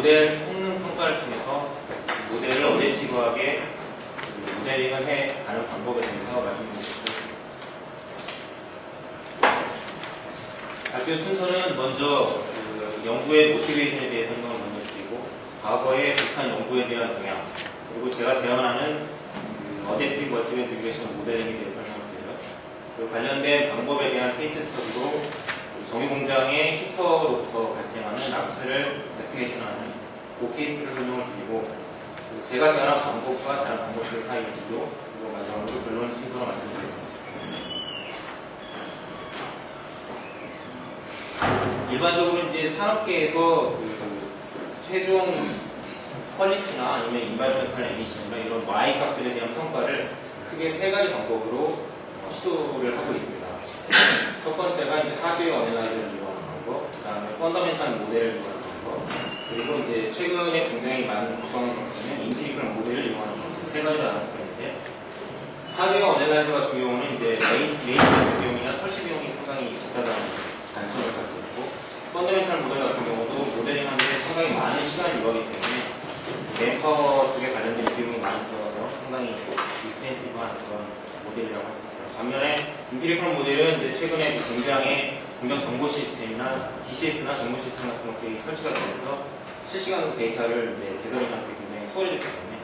모델 성능 평가를 통해서 모델을 어제티브하게 모델링을 해가는 방법에 대해서 말씀드리겠습니다. 발표 순서는 먼저 연구의 모티베이션에 대해 설명을 먼저 드리고, 과거의 비슷한 연구에 대한 영향, 그리고 제가 제안하는 어댑티브 멀티밸 리그레션 모델링에 대해 설명을 드려요. 그 관련된 방법에 대한 케이스 스터디로 정유공장의 히터로부터 발생하는 락스를 에스티메이션하는 그 케이스를 설명을 드리고, 제가 제안한 방법과 다른 방법들 사이의 비교, 그리고 마지막으로 결론 순서로 말씀드리겠습니다. 일반적으로 이제 산업계에서 최종 퀄리티나 아니면 인바이러먼탈 에미션이나 이런 Y 값들에 대한 평가를 크게 세 가지 방법으로 시도를 하고 있습니다. 첫 번째가 이제 하드웨어 어널라이저를 이용하는 방법, 그 다음에 펀더멘탈 모델을 이용하는 방법, 그리고 이제 최근에 굉장히 많은 국방의 경우는 인테리컬 모델을 이용하는 방법, 세 가지로 나눌 수가 있는데, 하드웨어 어널라이저 같은 경우는 이제 메인테너ンス 비용이나 설치 비용이 상당히 비싸다는 단점을 갖고 있고, 펀더멘탈 모델 같은 경우도 모델링하는데 상당히 많은 시간이 요하기 때문에 램퍼 쪽에 관련된 비용이 많이 들어가서 상당히 디스펜시브한 그런 모델이라고 할 수 있습니다. 반면에 인테리컬 모델은 이제 최근에 굉장히 공정 정보 시스템이나 DCS나 정보 시스템 같은 것들이 설치가 되면서 실시간으로 데이터를 이제 개설하는 게 굉장히 수월해졌기 때문에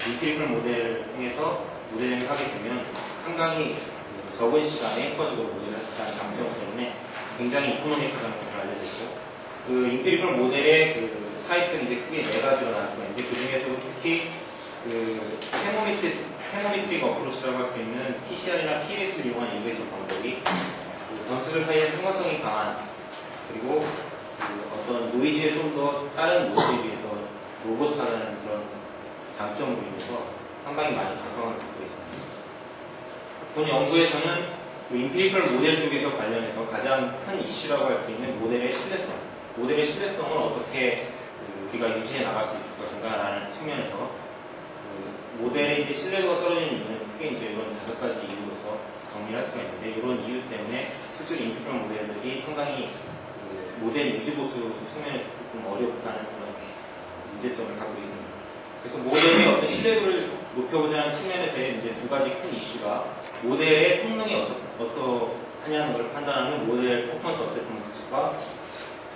인테리컬 모델을 통해서 모델링을 하게 되면 상당히 적은 시간에 효과적으로 모델을 할 수 있다는 장점 때문에 굉장히 이코노믹하다는 것을 알려져 있고, 그 인테리컬 모델의 그 타입들이 이제 크게 네 가지로 나눌 수가 있는데, 그 중에서도 특히 그 테모메트릭 어프로치라고 할 수 있는 TCR이나 PLS를 이용한 인베이션 방법이 그 변수들 사이의 상관성이 강한, 그리고 그 어떤 노이즈에 좀 더 다른 노이즈에 비해서 로버스트하다는 그런 장점으로 인해서 상당히 많이 각광을 받고 있습니다. 본 연구에서는 그 인테리컬 모델 쪽에서 관련해서 가장 큰 이슈라고 할 수 있는 모델의 신뢰성, 모델의 신뢰성을 어떻게 우리가 유지해 나갈 수 있을 것인가라는 측면에서 그 모델의 이제 신뢰도가 떨어지는 이유는 크게 이제 이런 5가지 이유로서 정리할 수가 있는데, 이런 이유 때문에 실제로 인테리컬 모델들이 상당히 그 모델 유지보수 측면에서 조금 어렵다는 그런 문제점을 갖고 있습니다. 그래서 모델의 어떤 신뢰도를 높여보자는 측면에서의 이제 두 가지 큰 이슈가 모델의 성능이 어떠하냐는 걸 판단하는 모델 퍼포먼스 어세스먼트과,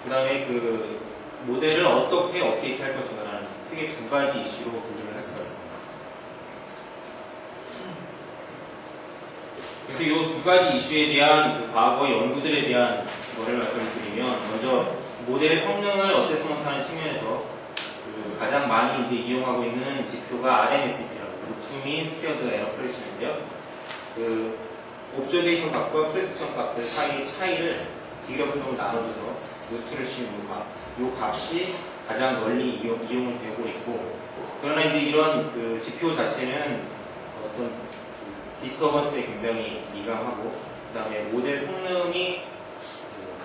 그 다음에 그 모델을 어떻게 업데이트 할 것인가라는 크게 두 가지 이슈로 분류를 할 수가 있습니다. 그래서 이 두 가지 이슈에 대한 그 과거 연구들에 대한 거를 말씀드리면, 먼저 모델의 성능을 어세스먼트하는 측면에서 그 가장 많이 이제 이용하고 있는 지표가 RMST라고, 루트민 스퀘어드 에러 프레션인데요. 그 옵저베이션 값과 프레디션 값들 사이의 차이를 디그래프로 나눠줘서 루트를 씌운 요 값이 가장 널리 이용이 되고 있고, 그러나 이제 이런 그 지표 자체는 어떤 디스터번스에 굉장히 민감하고, 그 다음에 모델 성능이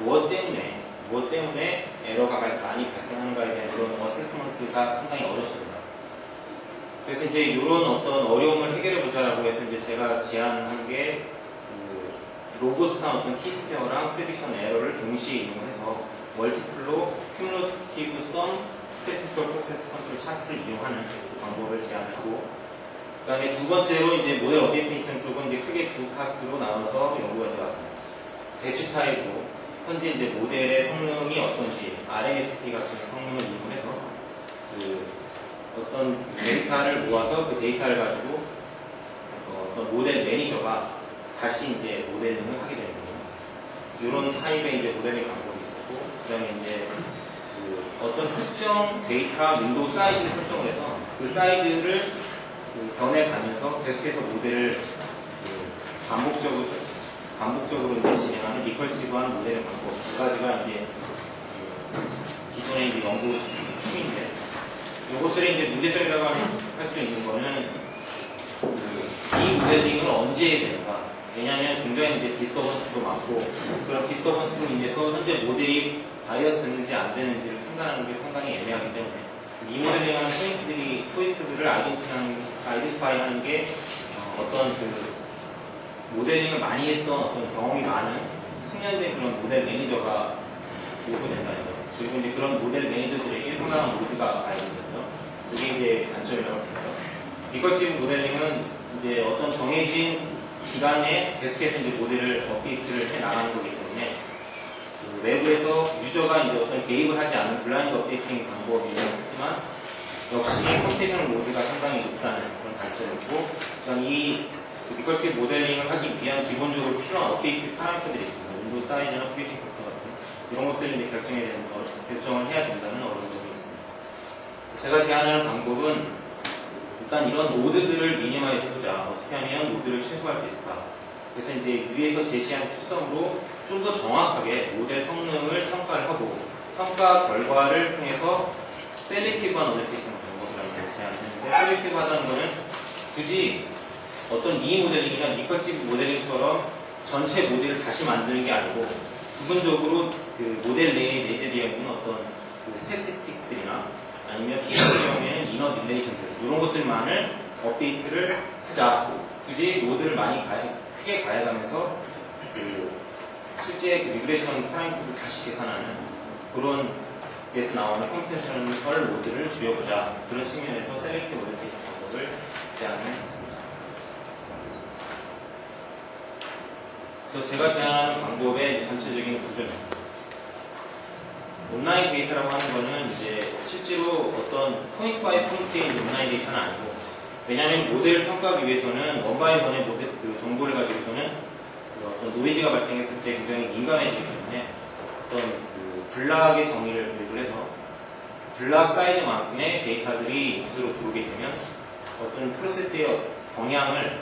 무엇 때문에 에러가 많이 발생하는가에 대한 그런 어세스먼트가 상당히 어렵습니다. 그래서 이제 이런 어떤 어려움을 해결해보자라고 해서 이제 제가 제안한 게 로버스트한 어떤 T스퀘어랑 프레딕션 에러를 동시에 이용해서 멀티플로 큐뮬러티브 썸 스태티스컬 프로세스 컨트롤 차트를 이용하는 방법을 제안하고, 그 다음에 두 번째로 이제 모델 어댑테이션 쪽은 이제 크게 두 파트로 나눠서 연구가 되었습니다. 배치 타입으로 현재 이제 모델의 성능이 어떤지 RMSP 같은 성능을 이용해서 그 어떤 데이터를 모아서 그 데이터를 가지고 어떤 모델 매니저가 다시 이제 모델링을 하게 되는 거예요. 이런 타입의 이제 모델링 방법이 있었고, 그 다음에 이제 그 어떤 특정 데이터 윈도우 사이즈를 설정을 해서 그 사이즈를 그 변해가면서 계속해서 모델을 그 반복적으로 이제 진행하는 리컬시브한 모델링 방법, 두 가지가 이제 그 기존의 이제 연구 중인데, 이것들이 이제 문제점이라고 할 수 있는 거는 이 모델링을 언제 해야 되는가. 왜냐하면 굉장히 이제 디스터번스도 많고, 그런 디스터번스로 인해서 현재 모델이 바이어스 되는지 안 되는지를 판단하는 게 상당히 애매하기 때문에 이 모델링하는 포인트들을 아이덴티파이 하는 게 어떤 그 모델링을 많이 했던 어떤 경험이 많은 숙련된 그런 모델 매니저가 요구된다는 거예요. 그리고 이제 그런 모델 매니저들에게 상당히 상당한 모드가 가야 되거든요. 그게 이제 단점이라고 합니다. 리커시브 모델링은 이제 어떤 정해진 기간에 계속해서 이제 모델을 업데이트를 해 나가는 거기 때문에 그 외부에서 유저가 이제 어떤 개입을 하지 않은 블라인드 업데이팅 방법이긴 하지만 역시 컴퓨테이션 모드가 상당히 높다는 그런 단점이고, 그다음 이 리커시브 모델링을 하기 위한 기본적으로 필요한 업데이트 파라미터들이 있습니다. 윈도우 사이즈나 퓨리팅 팩터 같은 이런 것들을 이제 결정을 해야 된다는 어려움이 있습니다. 제가 제안하는 방법은 일단 이런 모드들을 미니마이즈 해보자. 어떻게 하면 모드를 최소화할 수 있을까? 그래서 이제 위에서 제시한 추성으로 좀 더 정확하게 모델 성능을 평가를 하고 평가 결과를 통해서 셀렉티브한 어댑테이션 방법이라는 제안을 했는데, 셀렉티브하다는 거는 굳이 어떤 미 모델링이나 리커시브 모델링처럼 전체 모델을 다시 만드는 게 아니고 부분적으로 그 모델 내에 내재되어 있는 어떤 그 스태티스틱스들이나 아니면 피처 경우에는 이너 릴레이션들 이런 것들만을 업데이트를 하자. 굳이 모드를 많이 크게 가해가면서 그 실제 그 리그레이션 파라미터를 다시 계산하는 그런 데서 나오는 컴퓨테이셔널 모드를 줄여보자. 그런 측면에서 셀렉티브 어댑테이션 방법을 제안을 했습니다. 그래서 제가 제안하는 방법의 전체적인 구조입니다. 온라인 데이터라고 하는 거는 이제 실제로 어떤 포인트 바이 포인트의 온라인 데이터는 아니고, 왜냐하면 모델을 평가하기 위해서는 원바이 원의 모델 그 정보를 가지고서는 그 어떤 노이즈가 발생했을 때 굉장히 민감해지기 때문에 어떤 그 블락의 정의를 도입을 해서 블락 사이즈만큼의 데이터들이 인수로 들어오게 되면 어떤 프로세스의 방향을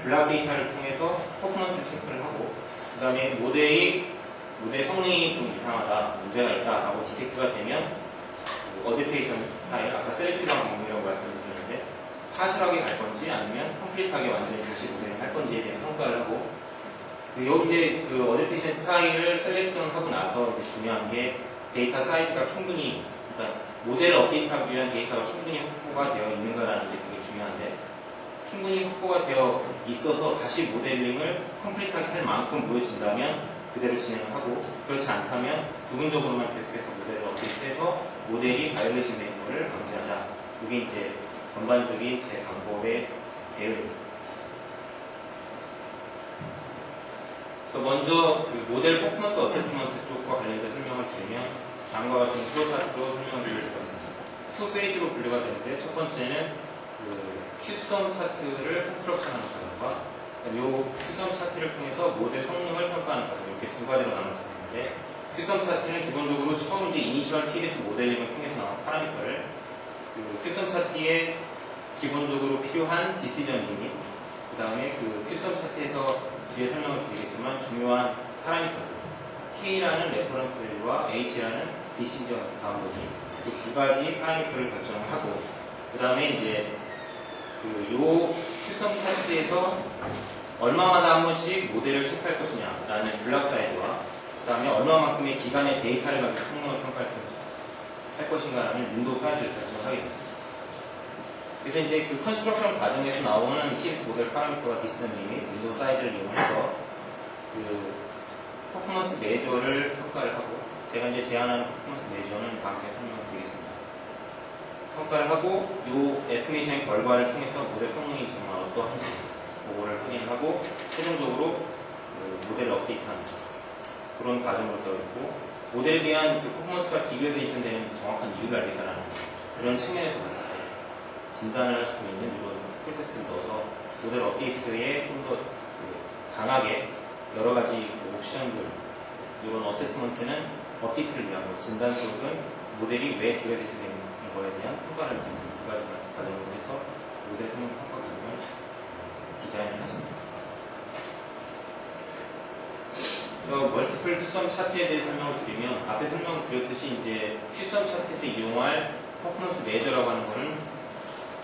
블락 데이터를 통해서 퍼포먼스 체크를 하고, 그 다음에 모델 성능이 좀 이상하다, 문제가 있다라고 디텍트가 되면 그 어댑테이션 스타일, 아까 셀렉티브한 방법이라고 말씀드렸는데 파실하게 갈 건지 아니면 컴플릿하게 완전히 다시 모델을 할 건지에 대한 평가를 하고, 여기 이제 그 어댑테이션 스타일을 셀렉션하고 나서 이제 중요한 게 데이터 사이즈가 충분히, 그러니까 모델을 업데이트하기 위한 데이터가 충분히 확보가 되어 있는가라는 게 되게 중요한데, 충분히 확보가 되어 있어서 다시 모델링을 컴플릿하게 할 만큼 보여진다면 그대로 진행을 하고, 그렇지 않다면 부분적으로만 계속해서 모델을 업데이트해서 모델이 바이올레이션 되는 것을 방지하자. 이게 이제 전반적인 제 방법의 대응입니다. 그래서 먼저 그 모델 퍼포먼스 어세스먼트 쪽과 관련해서 설명을 드리면 다음과 같은 프로 차트로 설명을 드릴 수가 있습니다. 투 페이지로 분류가 되는데, 첫 번째는 그 큐스텀 차트를 컨스트럭션하는 과정과 이 큐스텀 차트를 통해서 모델 성능을 평가하는 과정, 이렇게 두 가지로 나눴었는데, 큐스텀 차트는 기본적으로 처음 이제 이니셜 TDS 모델링을 통해서 나온 파라미터를 그 큐스텀 차트에 기본적으로 필요한 디시전 리밋, 그 다음에 그 큐스텀 차트에서 뒤에 설명을 드리겠지만 중요한 파라미터들 K라는 레퍼런스 밸류와 H라는 디시전 바운더리, 그 두 가지 파라미터를 결정을 하고, 그 다음에 이제 요 큐스텀 차트에서 얼마마다 한 번씩 모델을 체크할 것이냐라는 블락 사이즈와, 그 다음에 얼마만큼의 기간의 데이터를 가지고 성능을 평가할 것인가라는 윈도우 사이즈를 결정하게 됩니다. 그래서 이제 그 컨스트럭션 과정에서 나오는 CS 모델 파라미터와 디스전 리밋, 윈도우 사이즈를 이용해서 그 퍼포먼스 메저를 평가를 하고, 제가 이제 제안하는 퍼포먼스 메저는 다음 주에 설명을 드리겠습니다. 평가를 하고 이 에스티메이션의 결과를 통해서 모델 성능이 정말 어떠한지 그거를 확인하고 최종적으로 그 모델을 업데이트하는 그런 과정으로 되어 있고, 모델에 대한 그 퍼포먼스가 디그레이션 되는 정확한 이유를 알겠다는 그런 측면에서 봤을 때 진단을 할 수 있는 이런 프로세스를 넣어서 모델 업데이트에 좀 더 강하게 여러 가지 옵션들, 이런 어세스먼트는 업데이트를 위한 거, 진단 쪽은 모델이 왜 디그레이션 되는 거에 대한 평가를 주는 두 가지 과정으로 해서 모델 성능 평가 과정을 디자인을 했습니다. 멀티플 큐스텀 차트에 대해 설명을 드리면, 앞에 설명을 드렸듯이 이제 큐스텀 차트에서 이용할 퍼포먼스 메저라고 하는 거는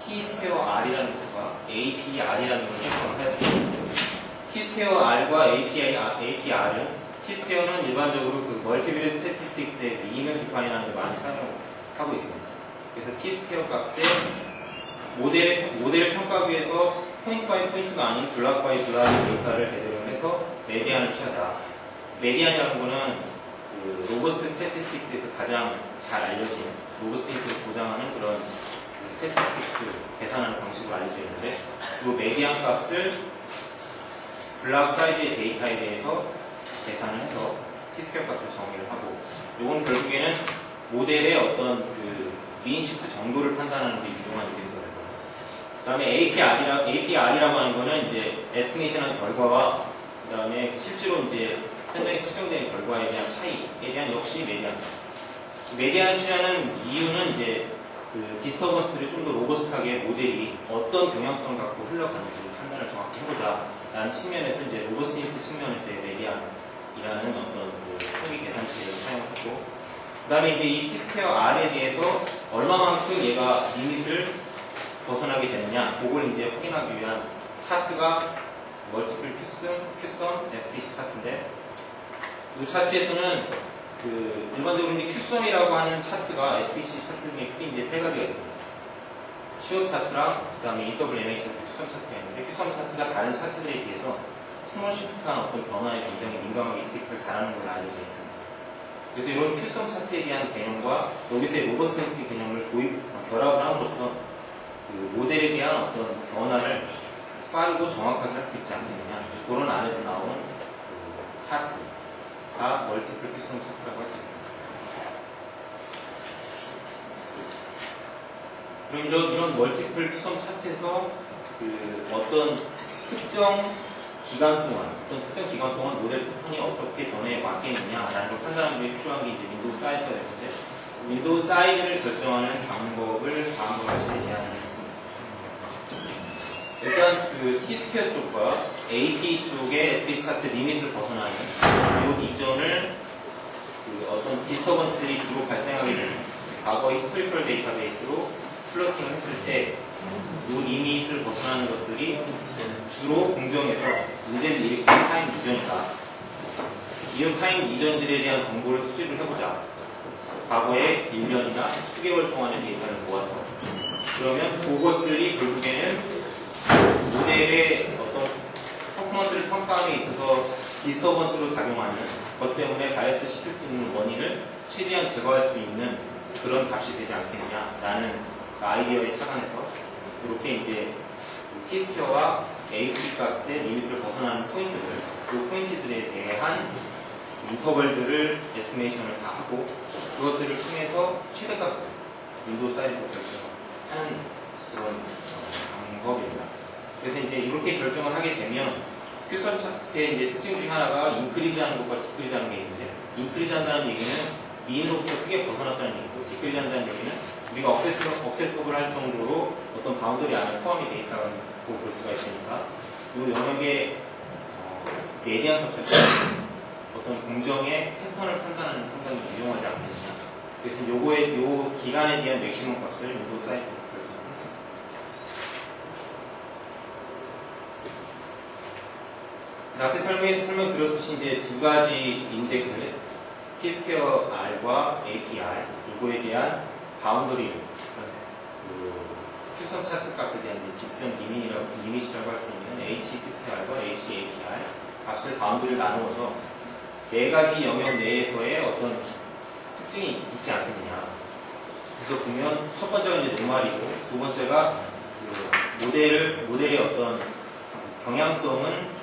T-스퀘어 R이라는 것과 APR이라는 것을 설정을 하였습니다. T-스퀘어 R과 APR은, T-스퀘어는 일반적으로 그 멀티빌 스태티스틱스의 미인을 디파인하는 데 많이 사용하고 있습니다. 그래서 T-스퀘어 값에 모델을 평가하기 위해서 포인트 바이 포인트가 아닌 블락 바이 블락의 데이터를 배경으로 해서 메디안을 취하자. 메디안이라는 거는 그 로버스트 스태티스틱스에서 가장 잘 알려진 로버스트를 보장하는 그런 스태티스틱스 계산하는 방식으로 알려져 있는데 이 메디안 값을 블락 사이즈의 데이터에 대해서 계산을 해서 T-스퀘어 값을 정의를 하고 이건 결국에는 모델의 어떤 그 미인시프트 정도를 판단하는 데 유용한 일이었어요. 그 다음에 APR이라고 하는 거는 이제 에스티메이션한 결과와 그 다음에 실제로 이제 현장에 측정된 결과에 대한 차이에 대한 역시 메디안. 메디안을 취하는 이유는 이제 그 디스터번스들이 좀 더 로버스트하게 모델이 어떤 경향성을 갖고 흘러가는지 판단을 정확히 해보자 라는 측면에서 이제 로버스티니스 측면에서의 메디안이라는 어떤 그 통계 계산치를 사용하고 그 다음에 이제 이 T-스퀘어 R에 대해서 얼마만큼 얘가 리밋을 벗어나게 되느냐 그걸 이제 확인하기 위한 차트가 멀티플 큐썸 SPC 차트인데 이 차트에서는 그 일반적으로 이제 큐썸이라고 하는 차트가 SPC 차트 중에 크게 이제 세 가지가 있습니다. 취업 차트랑 그다음에 EWMA 차트, 큐썸 차트가 있는데 큐썸 차트가 다른 차트들에 비해서 스몰 시프트한 어떤 변화에 굉장히 민감하게 디텍트를 잘하는 걸로 알려져 있습니다. 그래서 이런 큐썸 차트에 대한 개념과 여기서의 로버스텐스 개념을 결합을 함으로써 그 모델에 대한 어떤 변화를 빠르고 정확하게 할 수 있지 않겠느냐 그런 안에서 나오는 그 차트가 멀티플 큐썸 차트라고 할 수 있습니다. 그럼 이런 멀티플 큐썸 차트에서 그 어떤 특정 기간 동안 모델 패턴이 어떻게 변해 왔겠느냐라는 걸 판단하는 데 필요한 게 이제 윈도우 사이즈가 되는데 윈도우 사이즈를 결정하는 방법을 다음과 같이 제안을 했습니다. 일단 그 T-스퀘어 쪽과 AP 쪽의 SPC 차트 리밋을 벗어나는 이 이전을 그 어떤 디스터번스들이 주로 발생하게 되는 과거 히스토리컬 데이터베이스로 플러팅을 했을 때 이 리밋을 벗어나는 것들이 주로 공정에서 문제를 일으키는 타임 이전이다. 이런 타임 이전들에 대한 정보를 수집을 해보자. 과거의 1년이나 수개월 동안의 데이터를 모아서 그러면 그것들이 결국에는 모델의 어떤 퍼포먼스를 평가함에 있어서 디스터번스로 작용하는 것 때문에 바이어스 시킬 수 있는 원인을 최대한 제거할 수 있는 그런 값이 되지 않겠냐라는 아이디어에 착안해서 이렇게 이제 T-스퀘어와 AP 값의 리밋을 벗어나는 포인트들, 그 포인트들에 대한 인터벌들을 에스티메이션을 다 하고 그것들을 통해서 최대값을 윈도우 사이즈로 결정하는 그런 방법입니다. 그래서 이제 이렇게 결정을 하게 되면 큐썸 차트의 이제 특징 중에 하나가 인크리즈 하는 것과 디크리즈 하는 게 있는데 인크리즈 한다는 얘기는 미인으로부터 크게 벗어났다는 얘기고 디크리즈 한다는 얘기는 우리가 억셋법을 할 정도로 어떤 바운더리 안에 포함이 되어 있다고 볼 수가 있으니까 이 영역의 내대한 값을 어떤 공정의 패턴을 판단하는 상당히 유용하지 않겠느냐. 그래서 요 기간에 대한 맥시멈 값을 윈도우 사이즈로 결정했습니다. 앞에 설명드렸듯이 이제 두 가지 인덱스, T-스퀘어 R과 APR, 이거에 대한 바운더리, 그 큐썸 차트 값에 대한 디스턴 리밋이라고 할 수 있는 T-스퀘어과 APR 값을 바운더리를 나누어서 네 가지 영역 내에서의 어떤 특징이 있지 않겠느냐. 그래서 보면 첫 번째가 이제 노말이고 두 번째가 그 모델의 어떤 경향성은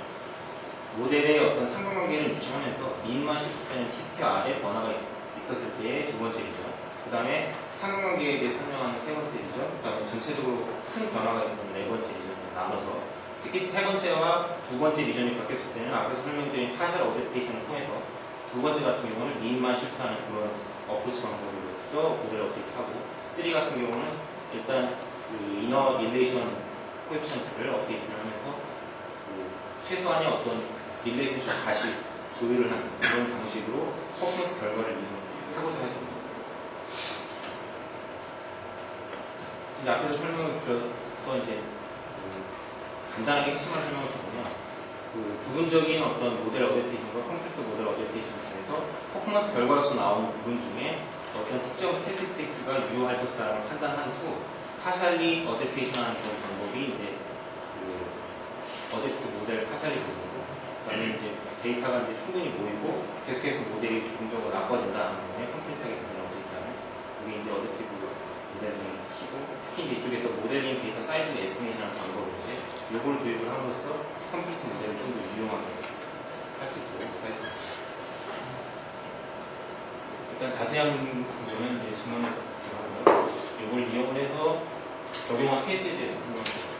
모델의 어떤 상관관계를 유지하면서 미인만 시프트되는 T-스퀘어 R의 변화가 있었을 때의 두 번째 리전, 그 다음에 상관관계에 대해 설명하는 세 번째 리전, 그 다음에 전체적으로 큰 변화가 있던 네 번째 리전으로 나눠서 특히 세 번째와 두 번째 리전이 바뀌었을 때는 앞에서 설명드린 파셜 어댑테이션을 통해서 두 번째 같은 경우는 미인만 시프트하는 그런 어프로치 방법으로서 모델 업데이트하고 3 같은 경우는 일단 그 이너 릴레이션 코에피션트를 업데이트를 하면서 그 최소한의 어떤 릴레이션을 다시 조율을 하는 그런 방식으로 퍼포먼스 결과를 하고자 했습니다. 이제 앞에서 설명을 드려서 이제 간단하게 핵심을 설명을 드리면 그 부분적인 어떤 모델 어댑테이션과 컴퓨터 모델 어댑테이션을 통해서 퍼포먼스 결과로서 나오는 부분 중에 어떤 특정 스태티스틱스가 유효할 것이라는 판단한 후 파셜리 어댑테이션하는 그런 방법이 이제 그 어댑트 모델 파셜리 부분이고 그다음에 이제 데이터가 이제 충분히 모이고 계속해서 모델이 긍정적으로 나빠진다는 거에 컴플리트하게 된다고 데이터는 이게 이제 어댑티브 모델링이시고 특히 이제 이쪽에서 모델링 데이터 사이즈 에스티메이션하는 방법인데 이걸 도입을 함으로써 컴플리트 모델을 좀 더 유용하게 할 수 있도록 하겠습니다. 일단 자세한 부분은 이제 질문에서 들어가고요. 이걸 이용을 해서 적용한 케이스에 대해서 설명드립니다.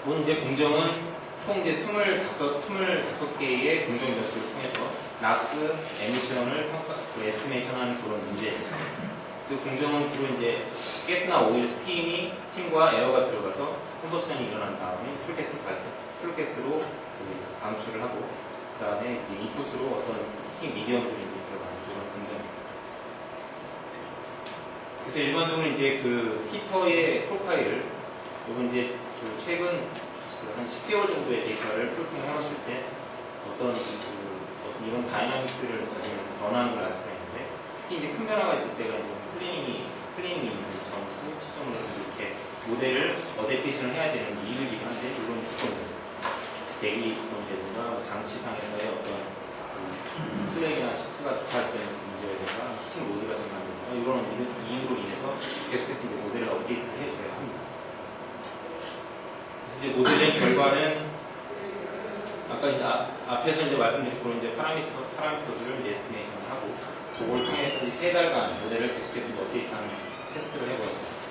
본 이제 공정은 총 이제 25개의 공정 변수를 통해서 락스, 에미션을 에스티메이션 하는 그런 문제입니다. 그래서 공정은 주로 이제 가스나 오일, 스팀과 에어가 들어가서 컴버션이 일어난 다음에 풀가스로 방출을 하고, 그 다음에 인풋으로 어떤 히팅 미디엄들이 들어가는 그런 공정입니다. 그래서 일반적으로 이제 그 히터의 프로파일을, 요건 이제 그 최근 한 10개월 정도의 데이터를 플로팅을 해봤을 때 어떤 이런 다이나믹스를 가지면서 변하는 걸 알 수가 있는데, 특히 이제 큰 변화가 있을 때가 이제 클리닝이 있는 전후 시점으로 이렇게 모델을 어댑테이션을 해야 되는 이유이긴 한데, 이런 조건들, 대기 조건이라든가 장치상에서의 어떤 슬랙이나 시프트가 조사할 때 문제라든가 히팅 로드가 생긴다든가 이런 이유로 인해서 계속해서 이제 모델을 업데이트를 해줘야 합니다. 이제 모델링 결과는 아까 이제 앞에서 이제 말씀드린 그런 이제 파라미터들을 에스티메이션을 하고, 그걸 통해서 이제 3달간 모델을 계속해서 업데이트하는 테스트를 해보았습니다.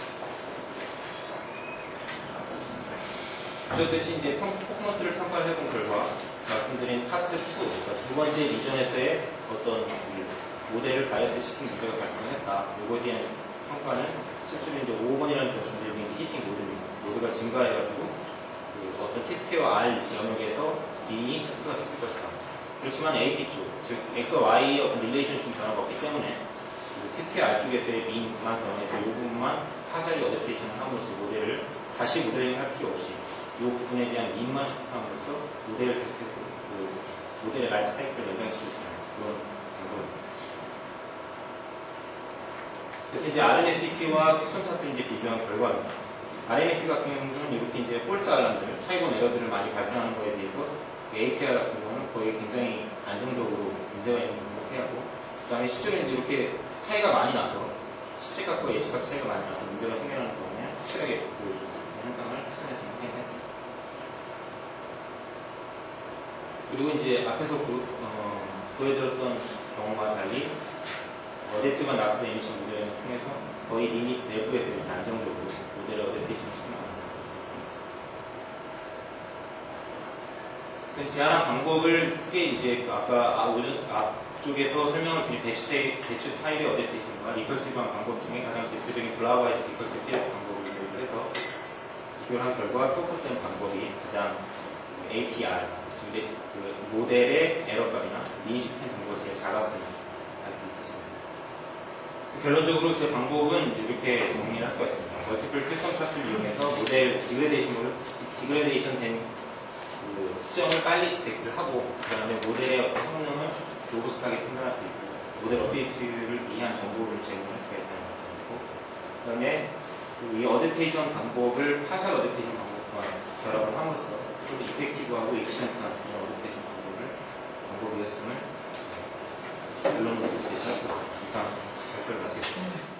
그렇듯이 이제 퍼포먼스를 평가를 해본 결과 말씀드린 파트 2, 그러니까 두 번째 리전에서의 어떤 모델을 바이어스 시킨 문제가 발생했다. 이거에 대한 평가는 실제로 이제 5번이라는 버전들이 히팅 모드가 증가해가지고 어떤 T스퀘어 R 영역에서 B이 시프트가 됐을 것이다. 그렇지만 AP 쪽, 즉 X와 Y의 어떤 릴레이션십 변화가 없기 때문에 T스퀘어 R 쪽에서의 B만 변해서 이 부분만 파셜리 어댑테이션을 함으로써 모델을 다시 모델링 할 필요 없이 이 부분에 대한 민만 시프트함으로써 모델을 계속해서 모델의 라이프 사이클을 연장시킬 수 있는 그런 방법입니다. 그래서 이제 RMSEP와 큐션 차트를 이제 비교한 결과입니다. RMS 같은 경우는 이렇게 이제 폴스 알람들, 타입원 에러들을 많이 발생하는 거에 대해서 API 같은 경우는 거의 굉장히 안정적으로 문제가 있는 걸 해야 하고, 그 다음에 실제로 이제 이렇게 차이가 많이 나서 실제값과 예측값 차이가 많이 나서 문제가 생겨나는 경우에 확실하게 보여주는 현상을 추천해서 했습니다. 그리고 이제 앞에서 보여드렸던 경우와 달리 어댑티브한 락스 에미션 모델을 통해서 거의 리밋 내부에서 이렇게 안정적으로 모델을 어댑테이션을 시키는 방법입니다. 제안한 방법을 크게 이제 아까 앞쪽에서 설명을 드린 배치 타입의 어댑테이션과 리커시브한 방법 중에 가장 대표적인 블라우아이스 리커시브 PS 방법을 도입을 해서 비교를 한 결과 포커스된 방법이 가장 APR, 그 모델의 에러값이나 민식된 정보가 제일 작았습니다. 알 수 있으십니다. 결론적으로 제 방법은 이렇게 정리를 할 수가 있습니다. 멀티플 큐스텀 차트를 이용해서 모델 디그레데이션 된 그 시점을 빨리 디텍트를 하고, 그 다음에 모델의 어떤 성능을 로부스트하게 판단할 수 있고, 모델 업데이트를 위한 정보를 제공할 수가 있다는 것이고, 그 다음에 이 어댑테이션 방법을 파셜 어댑테이션 방법과 결합을 함으로써 좀 더 이펙티브하고 에피션트한 이런 어댑테이션 방법이었음을 결론으로 제시할 수가 있습니다. 이상 발표를 마치겠습니다.